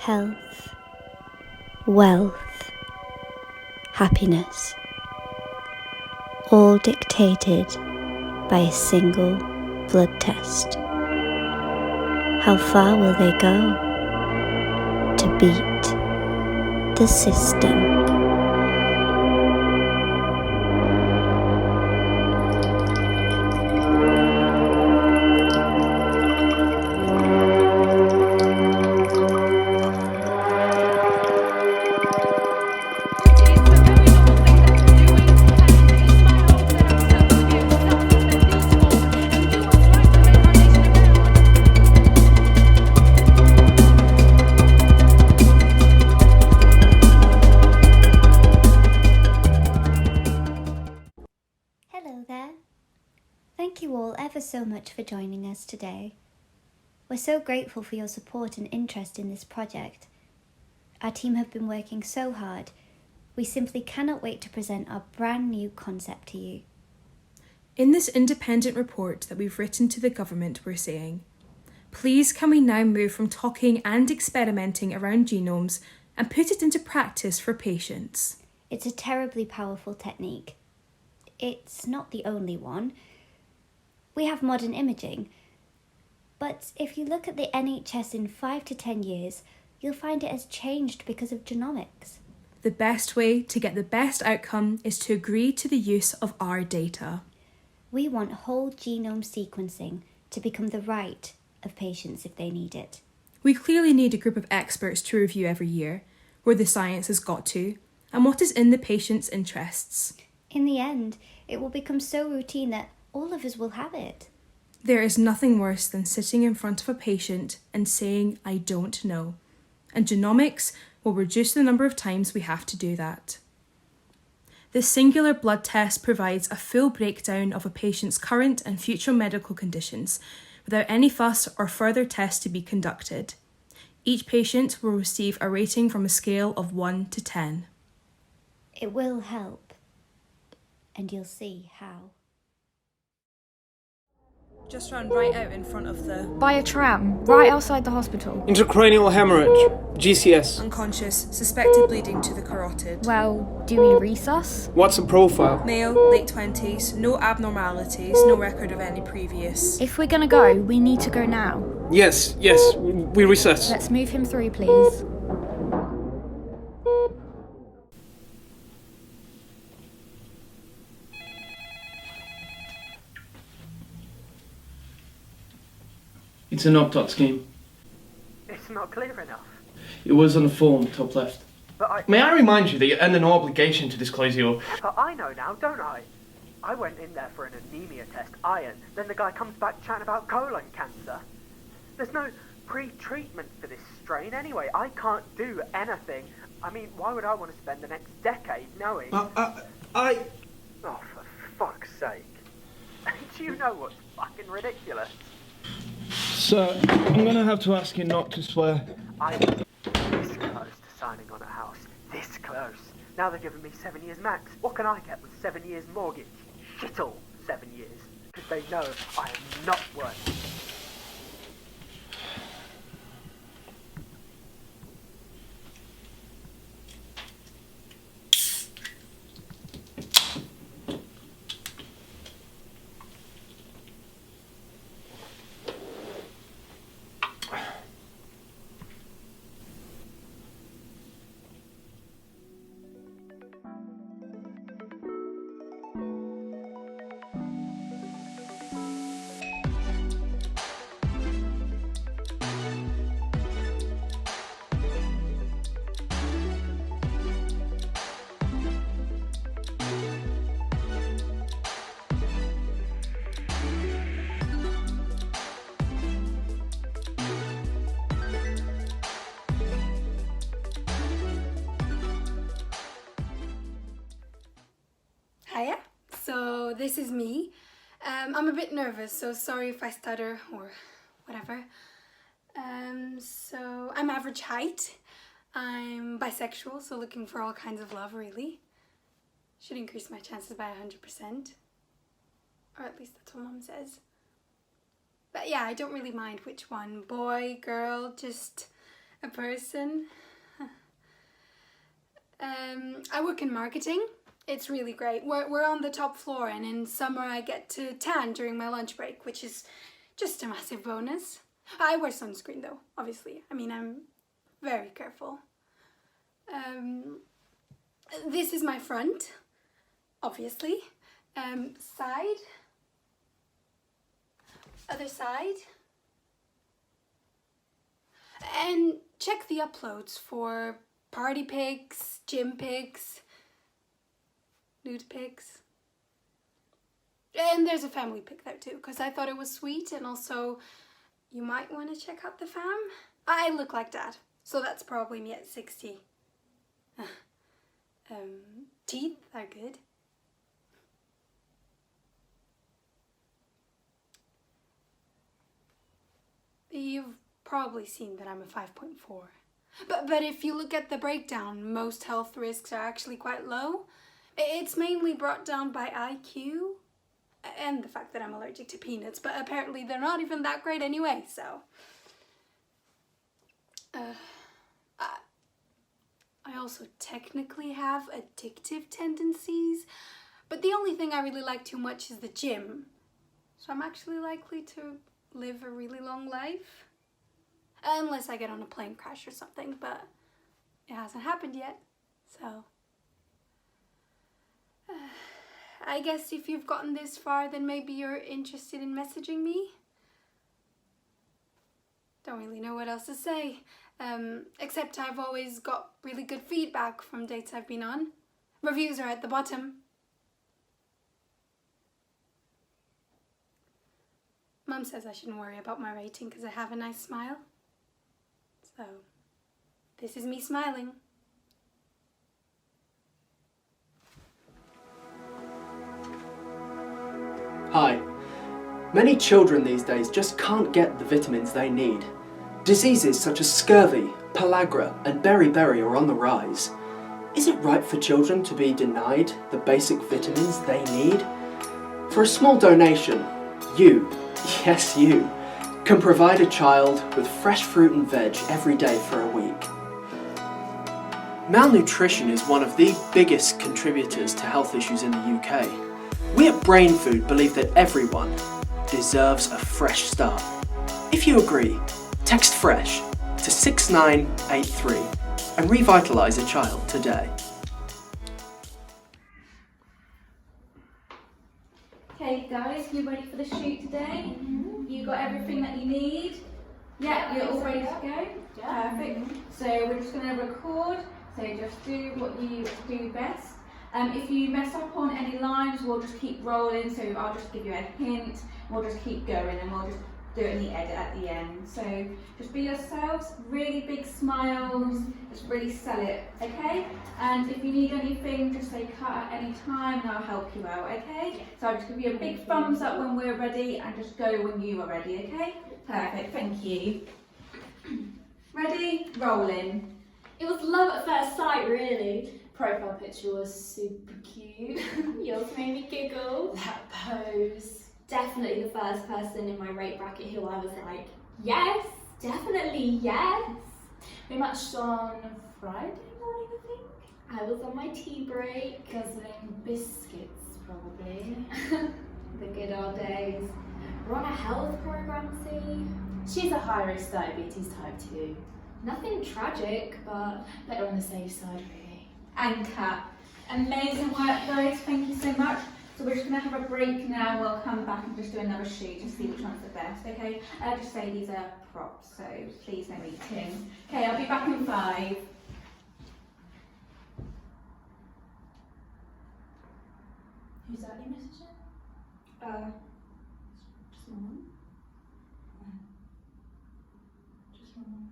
health, wealth, happiness, all dictated by a single blood test. How far will they go to beat the system? Thank you all ever so much for joining us today. We're so grateful for your support and interest in this project. Our team have been working so hard. We simply cannot wait to present our brand new concept to you. In this independent report that we've written to the government, we're saying, please can we now move from talking and experimenting around genomes and put it into practice for patients? It's a terribly powerful technique. It's not the only one. We have modern imaging, but if you look at the NHS in 5 to 10 years, you'll find it has changed because of genomics. The best way to get the best outcome is to agree to the use of our data. We want whole genome sequencing to become the right of patients if they need it. We clearly need a group of experts to review every year where the science has got to and what is in the patient's interests. In the end, it will become so routine that all of us will have it. There is nothing worse than sitting in front of a patient and saying, I don't know. And genomics will reduce the number of times we have to do that. This singular blood test provides a full breakdown of a patient's current and future medical conditions without any fuss or further tests to be conducted. Each patient will receive a rating from a scale of 1 to 10. It will help, and you'll see how. Just ran right out in front of the... By a tram, right outside the hospital. Intracranial hemorrhage, GCS. Unconscious, suspected bleeding to the carotid. Well, do we resus? What's the profile? Male, late 20s, no abnormalities, no record of any previous. If we're gonna go, we need to go now. Yes, we recess. Let's move him through, please. It's an opt-out scheme. It's not clear enough. It was on the form, top left. But May I remind you that you're under no obligation to disclose your... But I know now, don't I? I went in there for an anemia test, iron, then the guy comes back chatting about colon cancer. There's no pre-treatment for this strain anyway. I can't do anything. I mean, why would I want to spend the next decade knowing... Oh, for fuck's sake. Do you know what's fucking ridiculous? Sir, I'm gonna have to ask you not to swear. I was this close to signing on a house. This close. Now they're giving me 7 years max. What can I get with 7 years mortgage? Shit all 7 years. Because they know I am not worth it. Hiya, so this is me. I'm a bit nervous, so sorry if I stutter or whatever. So I'm average height. I'm bisexual, so looking for all kinds of love, really. Should increase my chances by 100%. Or at least that's what Mum says. But yeah, I don't really mind which one. Boy, girl, just A person? I work in marketing. It's really great. We're on the top floor, and in summer I get to tan during my lunch break, which is just a massive bonus. I wear sunscreen though, obviously. I mean, I'm very careful. This is my front, obviously. Side. Other side. And check the uploads for party pics, gym pics, nude pics. And there's a family pic there too, because I thought it was sweet, and also you might want to check out the fam. I look like Dad, so that's probably me at 60. Teeth are good. You've probably seen that I'm a 5.4. But if you look at the breakdown, most health risks are actually quite low. It's mainly brought down by IQ and the fact that I'm allergic to peanuts, but apparently they're not even that great anyway, so. I also technically have addictive tendencies, but the only thing I really like too much is the gym. So I'm actually likely to live a really long life. Unless I get on a plane crash or something, but it hasn't happened yet, so. I guess if you've gotten this far, then maybe you're interested in messaging me. Don't really know what else to say, except I've always got really good feedback from dates I've been on. Reviews are at the bottom. Mum says I shouldn't worry about my rating because I have a nice smile. So, this is me smiling. Hi. Many children these days just can't get the vitamins they need. Diseases such as scurvy, pellagra and beriberi are on the rise. Is it right for children to be denied the basic vitamins they need? For a small donation, you, yes you, can provide a child with fresh fruit and veg every day for a week. Malnutrition is one of the biggest contributors to health issues in the UK. We at Brain Food believe that everyone deserves a fresh start. If you agree, text FRESH to 6983 and revitalise a child today. Okay guys, you ready for the shoot today? You got everything that you need? Yeah, you're all ready to go? Yeah. Perfect. So we're just going to record, so just do what you do best. If you mess up on any lines, we'll just keep rolling, so I'll just give you a hint, we'll just keep going and we'll just do it in the edit at the end. So just be yourselves, really big smiles, just really sell it, okay? And if you need anything, just say cut at any time and I'll help you out, okay? So I'll just give you a big thumbs up when we're ready and just go when you are ready, okay? Perfect, thank you. Ready? Rolling. It was love at first sight, really. Profile picture was super cute. Yours made me giggle. That pose. Definitely the first person in my rate bracket who I was like, yes, definitely yes. We matched on Friday morning, I think. I was on my tea break. Guzzling biscuits, probably. The good old days. We're on a health program, see? She's a high-risk diabetes type 2. Nothing tragic, but better on the safe side, really. And cut. Amazing work guys, thank you so much. So we're just going to have a break now, we'll come back and just do another shoot to see which one's the best, okay? Just say these are props, so please no eating. Okay, I'll be back in 5. Who's that you messaging? Just one. Just one.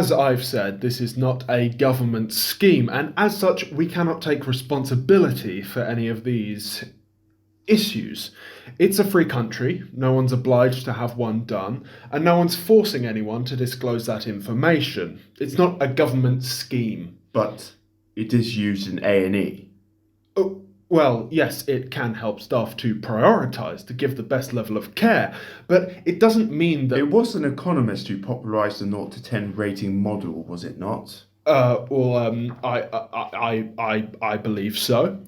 As I've said, this is not a government scheme, and as such, we cannot take responsibility for any of these issues. It's a free country, no one's obliged to have one done, and no one's forcing anyone to disclose that information. It's not a government scheme. But it is used in A&E. Oh, well, yes, it can help staff to prioritise, to give the best level of care, but it doesn't mean that... It was an economist who popularised the 0 to 10 rating model, was it not? I believe so.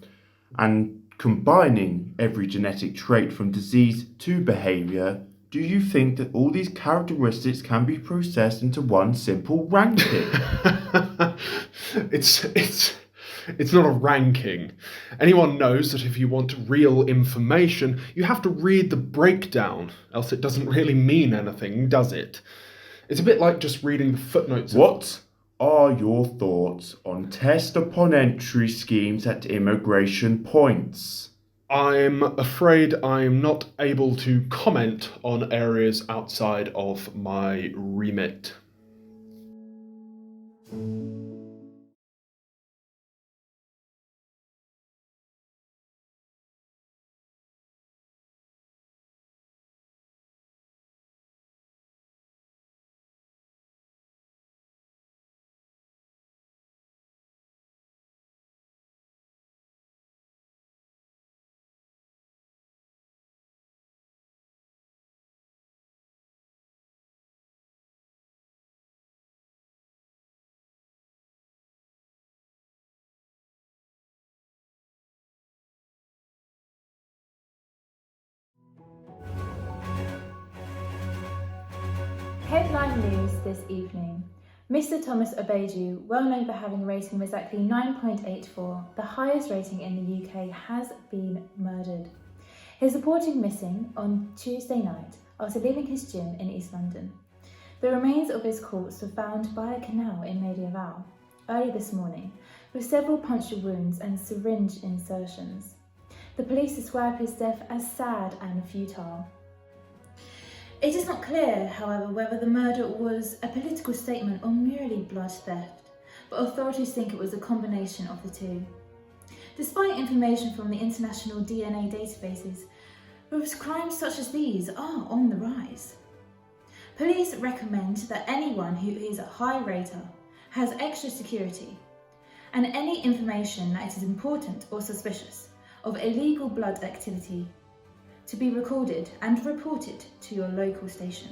And combining every genetic trait from disease to behaviour, do you think that all these characteristics can be processed into one simple ranking? It's not a ranking. Anyone knows that if you want real information, you have to read the breakdown, else it doesn't really mean anything, does it? It's a bit like just reading the footnotes. What are your thoughts on test upon entry schemes at immigration points? I'm afraid I'm not able to comment on areas outside of my remit. Headline news this evening. Mr. Thomas Abeju, well known for having a rating of exactly 9.84, the highest rating in the UK, has been murdered. His reporting missing on Tuesday night after leaving his gym in East London. The remains of his corpse were found by a canal in Medieval early this morning, with several puncture wounds and syringe insertions. The police describe his death as sad and futile. It is not clear, however, whether the murder was a political statement or merely blood theft, but authorities think it was a combination of the two. Despite information from the international DNA databases, crimes such as these are on the rise. Police recommend that anyone who is a high rater has extra security, and any information that is important or suspicious of illegal blood activity to be recorded and reported to your local station.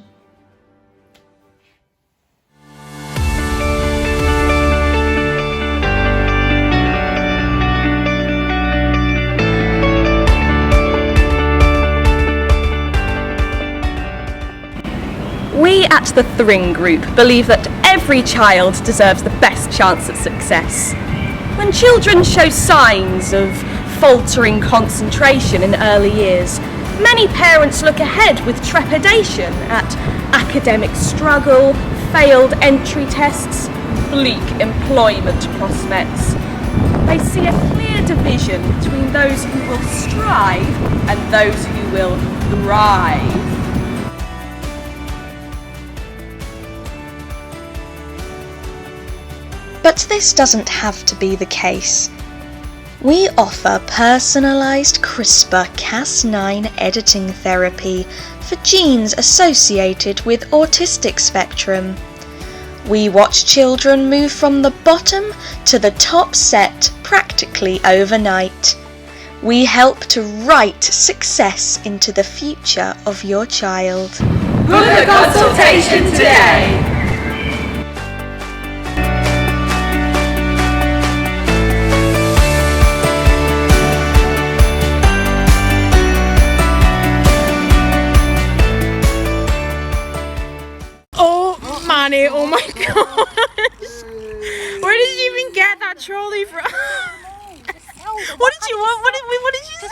We at the Thring Group believe that every child deserves the best chance at success. When children show signs of faltering concentration in early years, many parents look ahead with trepidation at academic struggle, failed entry tests, bleak employment prospects. They see a clear division between those who will strive and those who will thrive. But this doesn't have to be the case. We offer personalised CRISPR-Cas9 editing therapy for genes associated with autistic spectrum. We watch children move from the bottom to the top set practically overnight. We help to write success into the future of your child. Book a consultation today! Oh my gosh! Where did you even get that trolley from? What did you want? What did you say?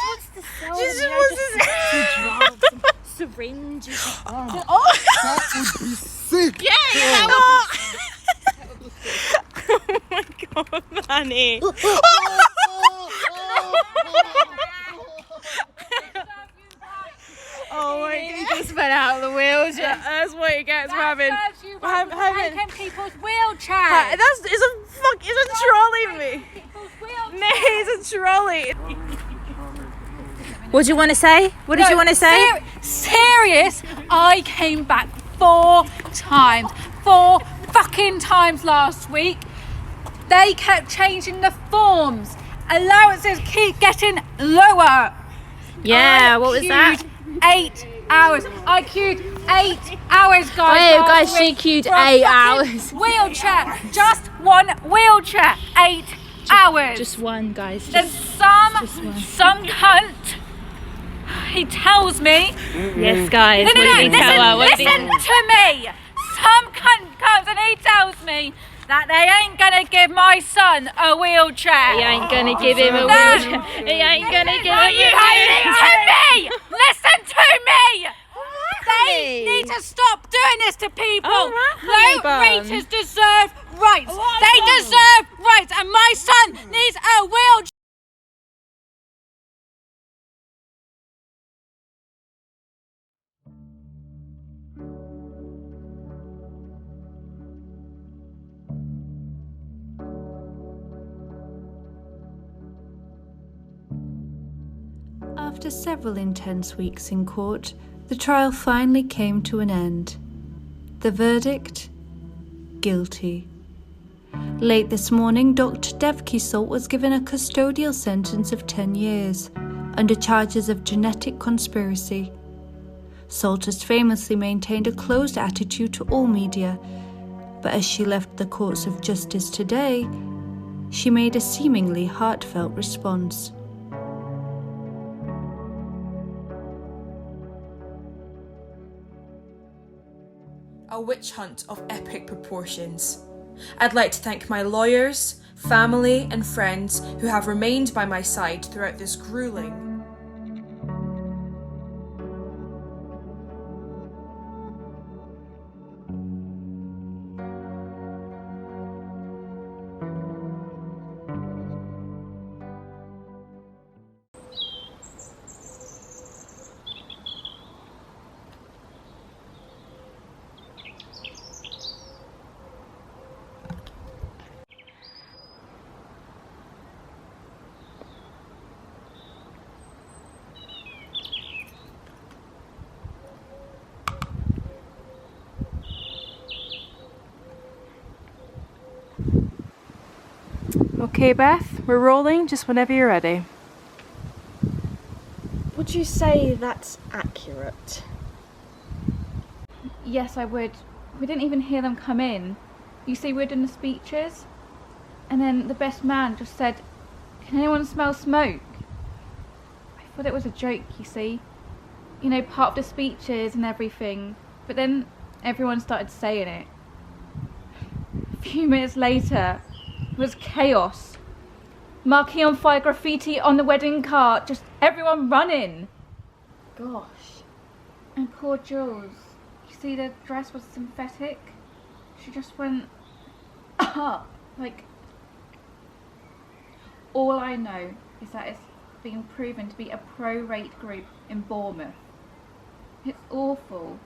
Just wants to syringes. Oh, that would be sick. Yeah. Oh my god, Manny. Oh my god, he just went out of the wheels. Yeah, that's what he gets for having taking people's wheelchairs. Isn't trolley me? No, it's a trolley. What do you want to say? What did you want to say? Serious? I came back 4 times. 4 fucking times last week. They kept changing the forms. Allowances keep getting lower. Yeah, what was that? 8 hours. I queued 8 hours, guys. Oh, last guys, she week queued for a 8 fucking hours. Wheelchair. Just one wheelchair. 8 hours. Just one, guys. Then some cunt. He tells me. Yes, guys. No, what did he tell her? What did he- listen to me. Some cunt comes and he tells me that they ain't gonna give my son a wheelchair. He ain't gonna give him a wheelchair. He ain't gonna give him a wheelchair. Listen to me! They need to stop doing this to people. Low-raters deserve rights. They deserve rights, and my son needs a wheelchair. After several intense weeks in court, the trial finally came to an end. The verdict? Guilty. Late this morning, Dr. Devki Salt was given a custodial sentence of 10 years, under charges of genetic conspiracy. Salt has famously maintained a closed attitude to all media, but as she left the courts of justice today, she made a seemingly heartfelt response. A witch hunt of epic proportions. I'd like to thank my lawyers, family, and friends who have remained by my side throughout this grueling. Okay, Beth, we're rolling just whenever you're ready. Would you say that's accurate? Yes, I would. We didn't even hear them come in. You see, we're doing the speeches, and then the best man just said, "Can anyone smell smoke?" I thought it was a joke, you see. You know, part of the speeches and everything. But then everyone started saying it. A few minutes later, it was chaos. Marquee on fire, graffiti on the wedding cart, just everyone running. Gosh. And poor Jules. You see, the dress was synthetic. She just went up. Like, all I know is that it's been proven to be a pro-rape group in Bournemouth. It's awful.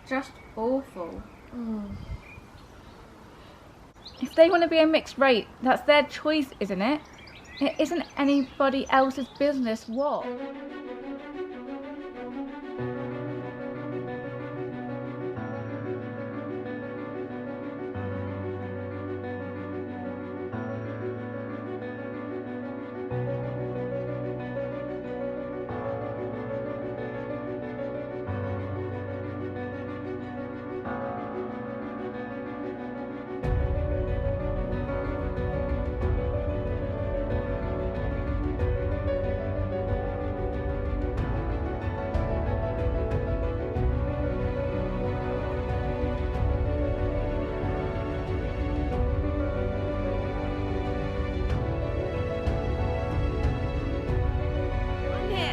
Just awful. If they want to be a mixed race, that's their choice, isn't it? It isn't anybody else's business what.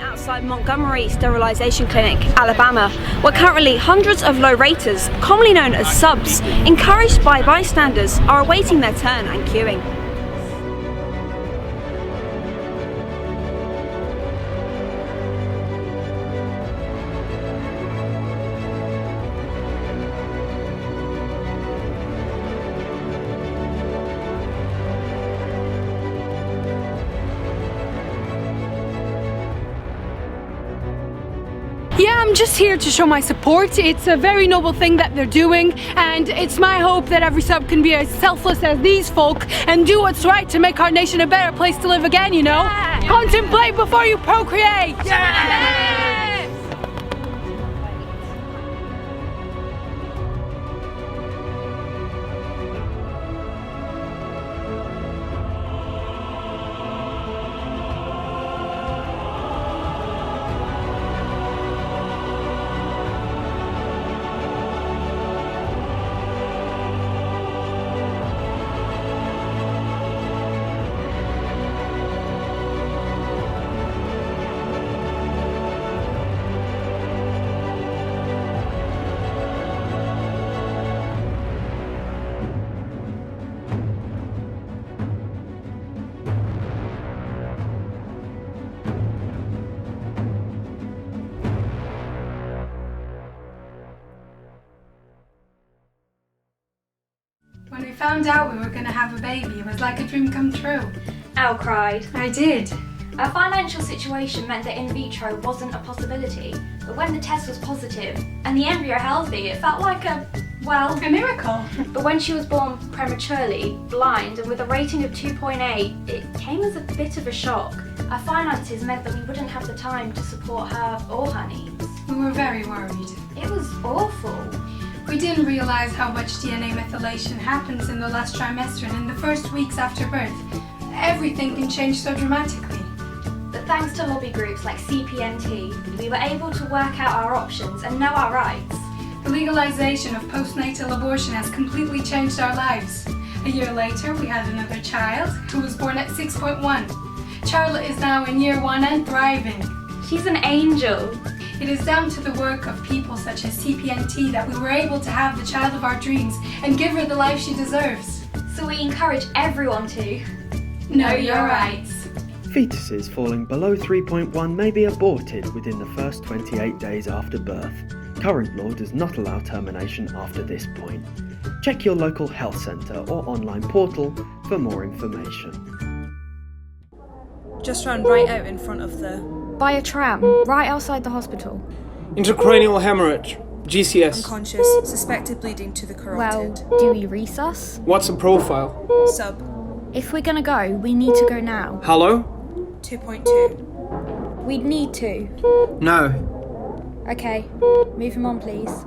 Outside Montgomery Sterilisation Clinic, Alabama, where currently hundreds of low-raters, commonly known as subs, encouraged by bystanders, are awaiting their turn and queuing. I'm just here to show my support. It's a very noble thing that they're doing, and it's my hope that every sub can be as selfless as these folk and do what's right to make our nation a better place to live again, you know? Yeah. Contemplate before you procreate! Yeah. When we found out we were going to have a baby, it was like a dream come true. Al cried. I did. Our financial situation meant that in vitro wasn't a possibility, but when the test was positive and the embryo healthy, it felt like a miracle. But when she was born prematurely, blind, and with a rating of 2.8, it came as a bit of a shock. Our finances meant that we wouldn't have the time to support her or her needs. We were very worried. It was awful. We didn't realise how much DNA methylation happens in the last trimester and in the first weeks after birth. Everything can change so dramatically. But thanks to lobby groups like CPNT, we were able to work out our options and know our rights. The legalisation of postnatal abortion has completely changed our lives. A year later, we had another child who was born at 6.1. Charlotte is now in year 1 and thriving. She's an angel. It is down to the work of people such as CPNT that we were able to have the child of our dreams and give her the life she deserves. So we encourage everyone to know your rights. Fetuses falling below 3.1 may be aborted within the first 28 days after birth. Current law does not allow termination after this point. Check your local health centre or online portal for more information. Just ran right out in front of the... By a tram, right outside the hospital. Intracranial hemorrhage. GCS. Unconscious, suspected bleeding to the carotid. Well, do we resus? What's the profile? Sub. If we're gonna go, we need to go now. Hello? 2.2. We'd need to. No. Okay, move him on, please.